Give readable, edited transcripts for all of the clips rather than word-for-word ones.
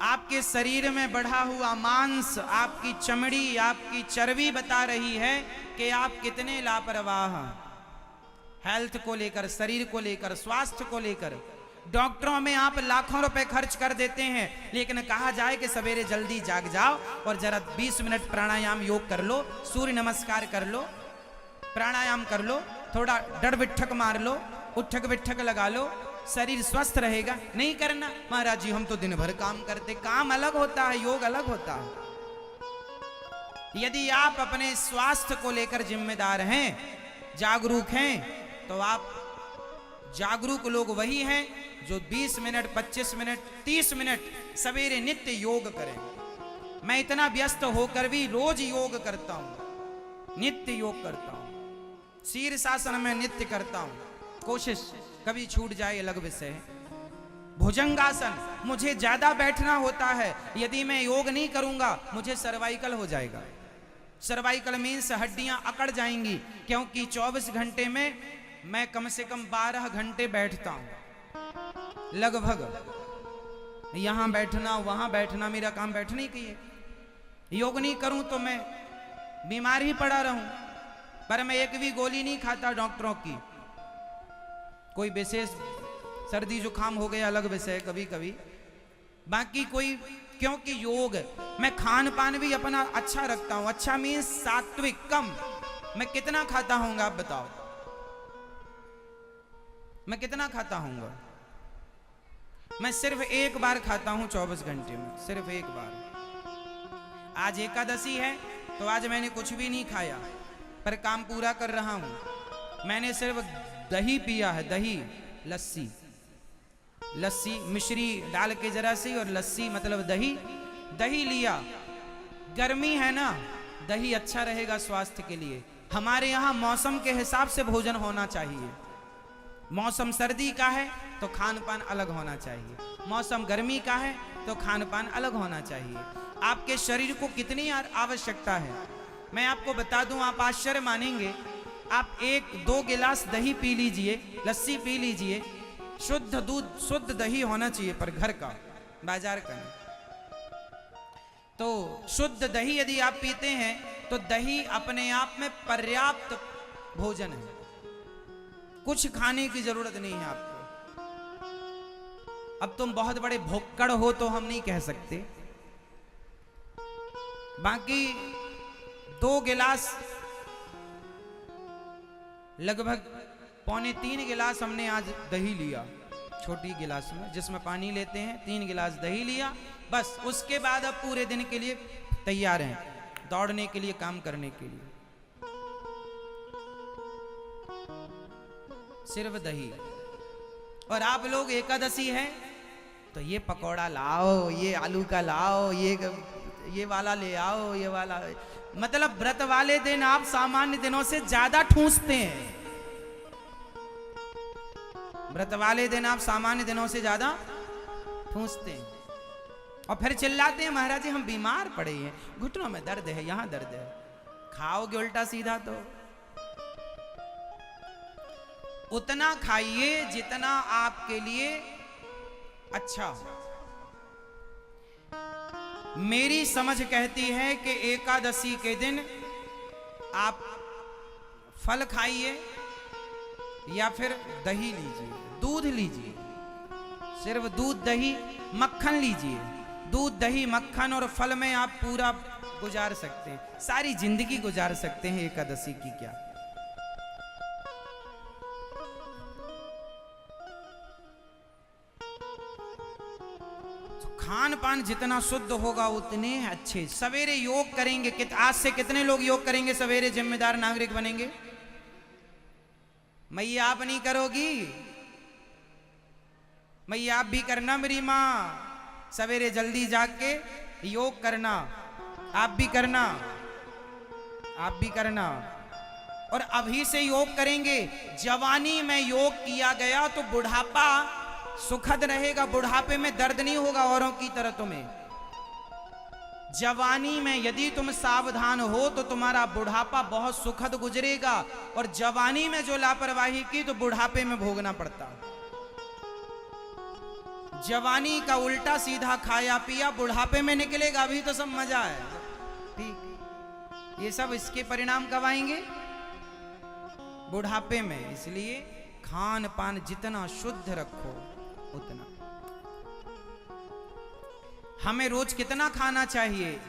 आपके शरीर में बढ़ा हुआ मांस, आपकी चमड़ी, आपकी चर्बी बता रही है कि आप कितने लापरवाह हैं हेल्थ को लेकर, शरीर को लेकर, स्वास्थ्य को लेकर। डॉक्टरों में आप लाखों रुपए खर्च कर देते हैं, लेकिन कहा जाए कि सवेरे जल्दी जाग जाओ और जरा 20 मिनट प्राणायाम योग कर लो, सूर्य नमस्कार कर लो, प्राणायाम कर लो, थोड़ा डर बिठक मार लो, उठक बिठक लगा लो, शरीर स्वस्थ रहेगा। नहीं करना, महाराज जी हम तो दिन भर काम करते। काम अलग होता है, योग अलग होता है। यदि आप अपने स्वास्थ्य को लेकर जिम्मेदार हैं, जागरूक हैं, तो आप जागरूक लोग वही हैं जो 20 मिनट, 25 मिनट, 30 मिनट सवेरे नित्य योग करें। मैं इतना व्यस्त होकर भी रोज योग करता हूं, नित्य योग करता हूं, शीर्षासन में नित्य करता हूं। कोशिश कभी छूट जाए अलग विषय है। भुजंगासन, मुझे ज्यादा बैठना होता है, यदि मैं योग नहीं करूंगा मुझे सर्वाइकल हो जाएगा। सर्वाइकल मीन्स हड्डियां अकड़ जाएंगी, क्योंकि 24 घंटे में मैं कम से कम 12 घंटे बैठता हूं लगभग। यहां बैठना वहां बैठना, मेरा काम बैठने की है। योग नहीं करूं तो मैं बीमार ही पड़ा रहूं। पर मैं एक भी गोली नहीं खाता डॉक्टरों की। कोई विशेष सर्दी जुकाम हो गया अलग विषय कभी कभी, बाकी कोई, क्योंकि योग, मैं खान पान भी अपना अच्छा रखता हूं। अच्छा मीन्स सात्विक, कम। मैं कितना खाता हूंगा आप बताओ, मैं कितना खाता हूंगा? मैं सिर्फ एक बार खाता हूं 24 घंटे में, सिर्फ एक बार। आज एकादशी है तो आज मैंने कुछ भी नहीं खाया, पर काम पूरा कर रहा हूं। मैंने सिर्फ दही पिया है, दही, लस्सी, लस्सी मिश्री डाल के जरा सी, और लस्सी मतलब दही, दही लिया। गर्मी है ना, दही अच्छा रहेगा स्वास्थ्य के लिए। हमारे यहाँ मौसम के हिसाब से भोजन होना चाहिए। मौसम सर्दी का है तो खान पान अलग होना चाहिए, मौसम गर्मी का है तो खान पान अलग होना चाहिए। आपके शरीर को कितनी आवश्यकता है मैं आपको बता दूं, आप आश्चर्य मानेंगे। आप 1-2 गिलास दही पी लीजिए, लस्सी पी लीजिए, शुद्ध दूध, शुद्ध दही होना चाहिए, पर घर का, बाजार का नहीं। तो शुद्ध दही यदि आप पीते हैं तो दही अपने आप में पर्याप्त भोजन है, कुछ खाने की जरूरत नहीं है आपको। अब तुम बहुत बड़े भुक्कड़ हो तो हम नहीं कह सकते, बाकी 2 गिलास, लगभग 2.25 गिलास हमने आज दही लिया, छोटी गिलास में जिसमें पानी लेते हैं, 3 गिलास दही लिया बस। उसके बाद अब पूरे दिन के लिए तैयार हैं, दौड़ने के लिए, काम करने के लिए। सिर्फ दही। और आप लोग एकादशी है तो ये पकौड़ा लाओ, ये आलू का लाओ, ये वाला ले आओ, ये वाला, मतलब व्रत वाले दिन आप सामान्य दिनों से ज्यादा ठूंसते हैं। व्रत वाले दिन आप सामान्य दिनों से ज्यादा ठूंसते हैं और फिर चिल्लाते हैं महाराज जी हम बीमार पड़े हैं, घुटनों में दर्द है, यहां दर्द है। खाओगे उल्टा सीधा तो उतना खाइए जितना आपके लिए अच्छा हो। मेरी समझ कहती है कि एकादशी के दिन आप फल खाइए या फिर दही लीजिए, दूध लीजिए, सिर्फ दूध दही, मक्खन लीजिए। दूध दही मक्खन और फल में आप पूरा गुजार सकते हैं, सारी जिंदगी गुजार सकते हैं एकादशी की। क्या खान पान जितना शुद्ध होगा उतने अच्छे। सवेरे योग करेंगे, आज से कितने लोग योग करेंगे सवेरे, जिम्मेदार नागरिक बनेंगे? मैया आप नहीं करोगी? मैया आप भी करना, मेरी माँ, सवेरे जल्दी जाग के योग करना, आप भी करना, आप भी करना। और अभी से योग करेंगे। जवानी में योग किया गया तो बुढ़ापा सुखद रहेगा, बुढ़ापे में दर्द नहीं होगा औरों की तरह तुम्हें। जवानी में यदि तुम सावधान हो तो तुम्हारा बुढ़ापा बहुत सुखद गुजरेगा, और जवानी में जो लापरवाही की तो बुढ़ापे में भोगना पड़ता। जवानी का उल्टा सीधा खाया पिया, बुढ़ापे में निकलेगा, अभी तो सब मजा है। ठीक, ये सब इसके परिणाम कब आएंगे? बुढ़ापे में। इसलिए खान पान जितना शुद्ध रखो उतना। हमें रोज कितना खाना चाहिए?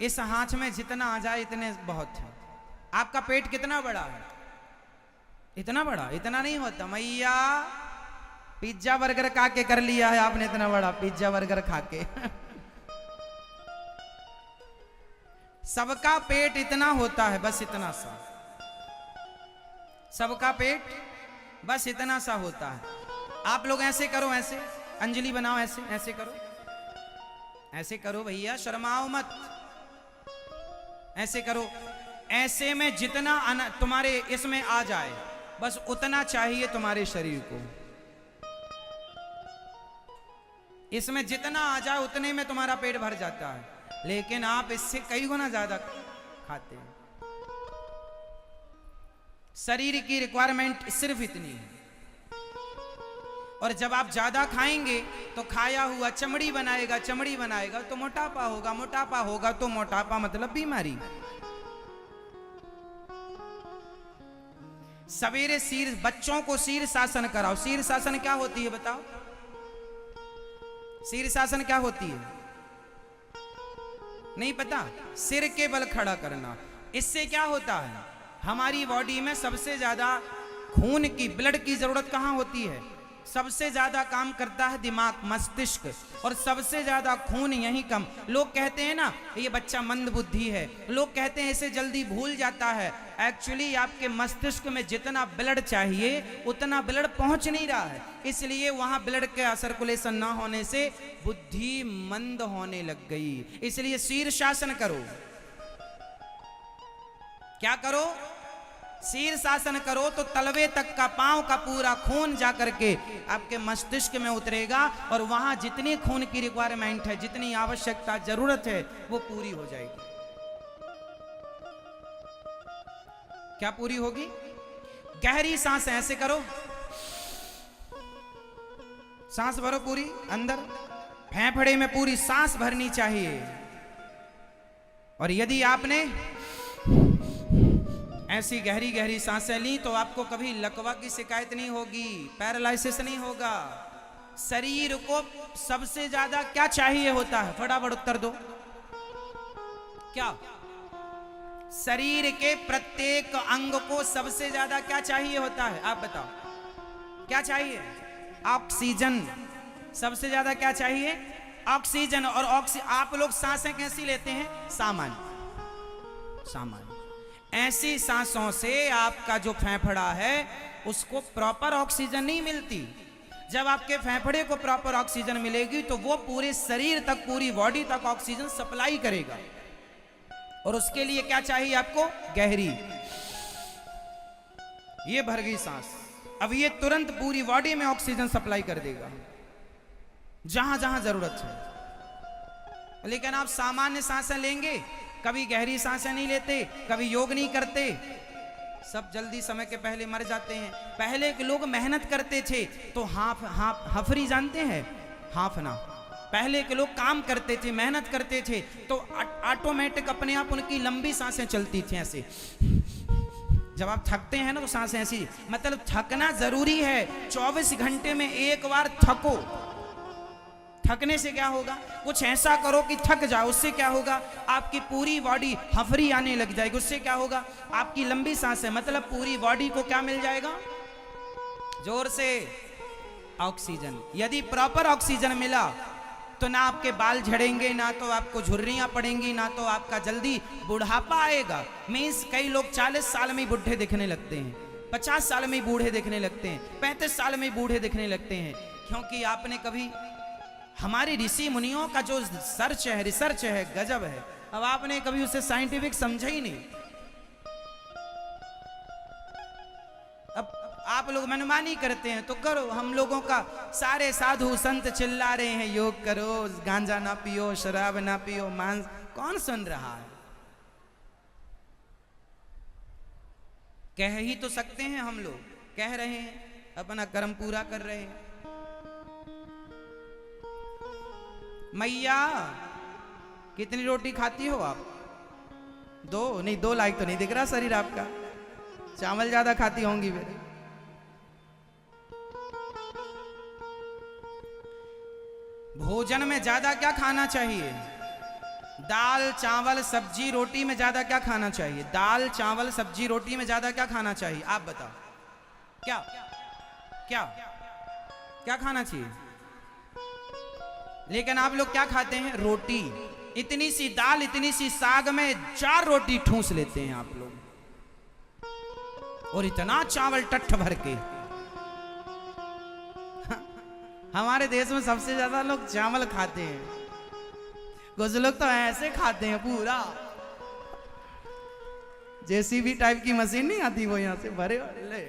इस हाथ में जितना आ जाए इतने बहुत है। आपका पेट कितना बड़ा है? इतना बड़ा? इतना नहीं होता मैया, पिज्जा बर्गर खा के कर लिया है आपने इतना बड़ा, पिज्जा बर्गर खा के। सबका पेट इतना होता है, बस इतना सा। सबका पेट बस इतना सा होता है। आप लोग ऐसे करो, ऐसे अंजलि बनाओ, ऐसे ऐसे करो, ऐसे करो भैया, शर्माओ मत, ऐसे करो। ऐसे में जितना तुम्हारे इसमें आ जाए बस उतना चाहिए तुम्हारे शरीर को। इसमें जितना आ जाए उतने में तुम्हारा पेट भर जाता है, लेकिन आप इससे कई गुना ज्यादा खाते हैं। शरीर की रिक्वायरमेंट सिर्फ इतनी है। और जब आप ज्यादा खाएंगे तो खाया हुआ चमड़ी बनाएगा, चमड़ी बनाएगा तो मोटापा होगा, मोटापा होगा तो मोटापा मतलब बीमारी। सवेरे बच्चों को शीर्षासन कराओ। शीर्षासन क्या होती है बताओ? शीर्षासन क्या होती है? नहीं पता? सिर के बल खड़ा करना। इससे क्या होता है? हमारी बॉडी में सबसे ज्यादा खून की, ब्लड की जरूरत कहां होती है? सबसे ज्यादा काम करता है दिमाग, मस्तिष्क, और सबसे ज्यादा खून यहीं कम। लोग कहते हैं ना ये बच्चा मंद बुद्धि है, लोग कहते हैं इसे जल्दी भूल जाता है। एक्चुअली आपके मस्तिष्क में जितना ब्लड चाहिए उतना ब्लड पहुंच नहीं रहा है, इसलिए वहां ब्लड का सर्कुलेशन ना होने से बुद्धि मंद होने लग गई। इसलिए शीर्षासन करो। क्या करो? शीर्षासन करो तो तलवे तक का, पांव का पूरा खून जाकर के आपके मस्तिष्क में उतरेगा और वहां जितनी खून की रिक्वायरमेंट है, जितनी आवश्यकता, जरूरत है, वो पूरी हो जाएगी। क्या पूरी होगी? गहरी सांस ऐसे करो, सांस भरो पूरी अंदर, फेफड़े में पूरी सांस भरनी चाहिए। और यदि आपने ऐसी गहरी गहरी सांसें ली तो आपको कभी लकवा की शिकायत नहीं होगी, पैरालिसिस नहीं होगा। शरीर को सबसे ज्यादा क्या चाहिए होता है? फटाफट उत्तर दो। क्या? शरीर के प्रत्येक अंग को सबसे ज्यादा क्या चाहिए होता है? आप बताओ क्या चाहिए? ऑक्सीजन। सबसे ज्यादा क्या चाहिए? ऑक्सीजन। और आप लोग सांसें कैसी लेते हैं? सामान्य, सामान्य। ऐसी सांसों से आपका जो फेफड़ा है उसको प्रॉपर ऑक्सीजन नहीं मिलती। जब आपके फेफड़े को प्रॉपर ऑक्सीजन मिलेगी तो वो पूरे शरीर तक, पूरी बॉडी तक ऑक्सीजन सप्लाई करेगा। और उसके लिए क्या चाहिए आपको? गहरी, ये भर गई सांस, अब ये तुरंत पूरी बॉडी में ऑक्सीजन सप्लाई कर देगा जहां जहां जरूरत है। लेकिन आप सामान्य सांसें लेंगे, कभी गहरी सांसें नहीं लेते, कभी योग नहीं करते, सब जल्दी समय के पहले मर जाते हैं। पहले के लोग मेहनत करते थे तो हफरी जानते हैं? हाफना। पहले के लोग काम करते थे, मेहनत करते थे तो ऑटोमेटिक अपने आप उनकी लंबी सांसें चलती थी ऐसे। जब आप थकते हैं ना तो सांसें ऐसी, मतलब थकना जरूरी है। 24 घंटे में एक बार थको। थकने से क्या होगा? कुछ ऐसा करो कि थक जाओ, उससे क्या होगा? आपकी पूरी बॉडी हफरी आने लग जाएगी। उससे क्या होगा? आपकी लंबी सांसें, मतलब पूरी बॉडी को क्या मिल जाएगा? जोर से ऑक्सीजन। यदि प्रॉपर ऑक्सीजन मिला तो ना आपके बाल झड़ेंगे, ना तो आपको झुर्रियां पड़ेंगी, ना तो आपका जल्दी बुढ़ापा आएगा। मीन्स कई लोग 40 साल में बूढ़े दिखने लगते हैं, 50 साल में बूढ़े दिखने लगते हैं, 35 साल में बूढ़े दिखने लगते हैं। क्योंकि आपने कभी, हमारे ऋषि मुनियों का जो सर्च है, रिसर्च है, गजब है। अब आपने कभी उसे साइंटिफिक समझा ही नहीं। अब आप लोग मनमानी करते हैं तो करो। हम लोगों का सारे साधु संत चिल्ला रहे हैं योग करो, गांजा ना पियो, शराब ना पियो, मांस, कौन सुन रहा है? कह ही तो सकते हैं हम लोग, कह रहे हैं, अपना कर्म पूरा कर रहे हैं। मैया कितनी रोटी खाती हो आप? 2 नहीं, 2 लाख तो नहीं दिख रहा शरीर आपका, चावल ज्यादा खाती होंगी फिर। भोजन में ज्यादा क्या खाना चाहिए? दाल चावल सब्जी रोटी में ज्यादा क्या खाना चाहिए? दाल चावल सब्जी रोटी में ज्यादा क्या खाना चाहिए? आप बताओ, क्या क्या क्या खाना चाहिए? लेकिन आप लोग क्या खाते हैं? रोटी। इतनी सी दाल इतनी सी साग में 4 रोटी ठूस लेते हैं आप लोग, और इतना चावल टट्ठ भर के। हमारे देश में सबसे ज्यादा लोग चावल खाते हैं, कुछ लोग तो ऐसे खाते हैं पूरा, जेसीबी टाइप की मशीन नहीं आती, वो यहां से भरे ले।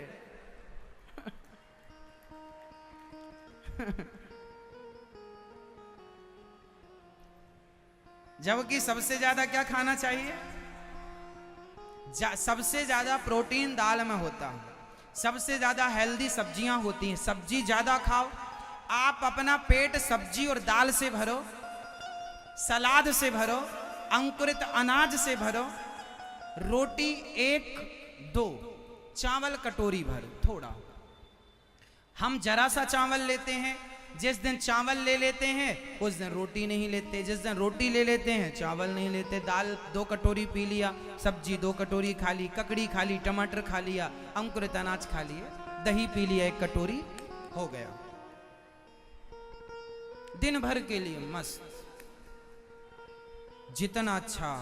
जबकि सबसे ज्यादा क्या खाना चाहिए? सबसे ज्यादा प्रोटीन दाल में होता है, सबसे ज्यादा हेल्दी सब्जियां होती हैं। सब्जी ज्यादा खाओ, आप अपना पेट सब्जी और दाल से भरो, सलाद से भरो, अंकुरित अनाज से भरो, रोटी 1-2, चावल कटोरी भर थोड़ा। हम जरा सा चावल लेते हैं, जिस दिन चावल ले लेते हैं उस दिन रोटी नहीं लेते, जिस दिन रोटी ले लेते हैं चावल नहीं लेते। दाल 2 कटोरी पी लिया, सब्जी 2 कटोरी खा ली, ककड़ी खा ली, टमाटर खा लिया, अंकुरित अनाज खा लिए, दही पी लिया 1 कटोरी, हो गया दिन भर के लिए मस्त। जितना अच्छा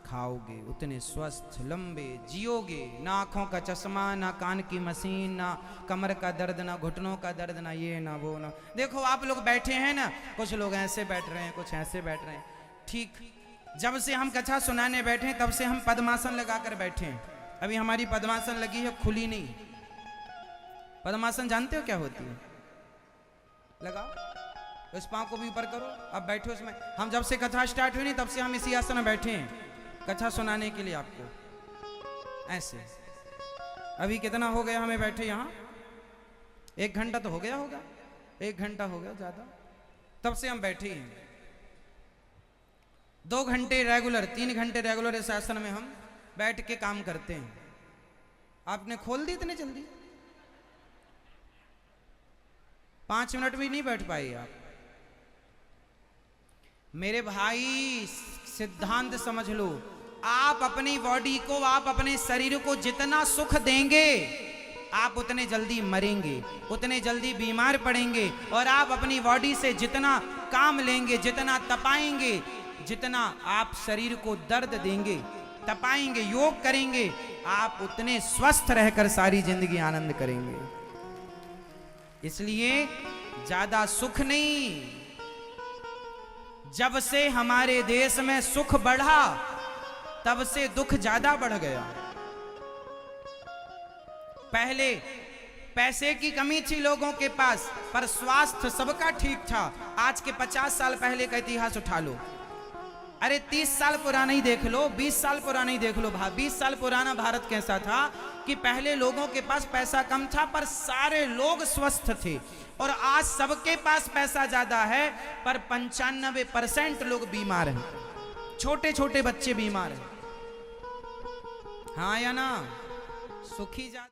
खाओगे उतने स्वस्थ लंबे जियोगे। ना आंखों का चश्मा, ना कान की मशीन, ना कमर का दर्द, ना घुटनों का दर्द, ना ये ना वो ना। देखो आप लोग बैठे हैं ना, कुछ लोग ऐसे बैठ रहे हैं, कुछ ऐसे बैठ रहे हैं। ठीक, जब से हम कथा सुनाने बैठे तब से हम पद्मासन लगाकर बैठे हैं। अभी हमारी पद्मासन लगी है, खुली नहीं। पद्मासन जानते हो क्या होती है? लगाओ, इस पांव को भी ऊपर करो, अब बैठो इसमें। हम जब से कथा स्टार्ट हुई नहीं तब से हम इसी आसन में बैठे हैं कथा सुनाने के लिए आपको, ऐसे। अभी कितना हो गया हमें बैठे यहाँ? 1 घंटा तो हो गया होगा, 1 घंटा हो गया ज्यादा, तब से हम बैठे हैं। 2 घंटे रेगुलर, 3 घंटे रेगुलर इस आसन में हम बैठ के काम करते हैं। आपने खोल दी इतने जल्दी? 5 मिनट भी नहीं बैठ पाए आप। मेरे भाई सिद्धांत समझ लो, आप अपनी बॉडी को, आप अपने शरीर को जितना सुख देंगे आप उतने जल्दी मरेंगे, उतने जल्दी बीमार पड़ेंगे। और आप अपनी बॉडी से जितना काम लेंगे, जितना तपाएंगे, जितना आप शरीर को दर्द देंगे, तपाएंगे, योग करेंगे, आप उतने स्वस्थ रहकर सारी जिंदगी आनंद करेंगे। इसलिए ज्यादा सुख नहीं। जब से हमारे देश में सुख बढ़ा तब से दुख ज्यादा बढ़ गया। पहले पैसे की कमी थी लोगों के पास, पर स्वास्थ्य सबका ठीक था। आज के 50 साल पहले का इतिहास उठा लो, अरे 30 साल पुराना ही देख लो, 20 साल पुराना ही देख लो। 20 साल पुराना भारत कैसा था कि पहले लोगों के पास पैसा कम था पर सारे लोग स्वस्थ थे। और आज सबके पास पैसा ज्यादा है पर 95% लोग बीमार हैं, छोटे छोटे बच्चे बीमार हैं। हाँ या ना? सुखी ज्यादा।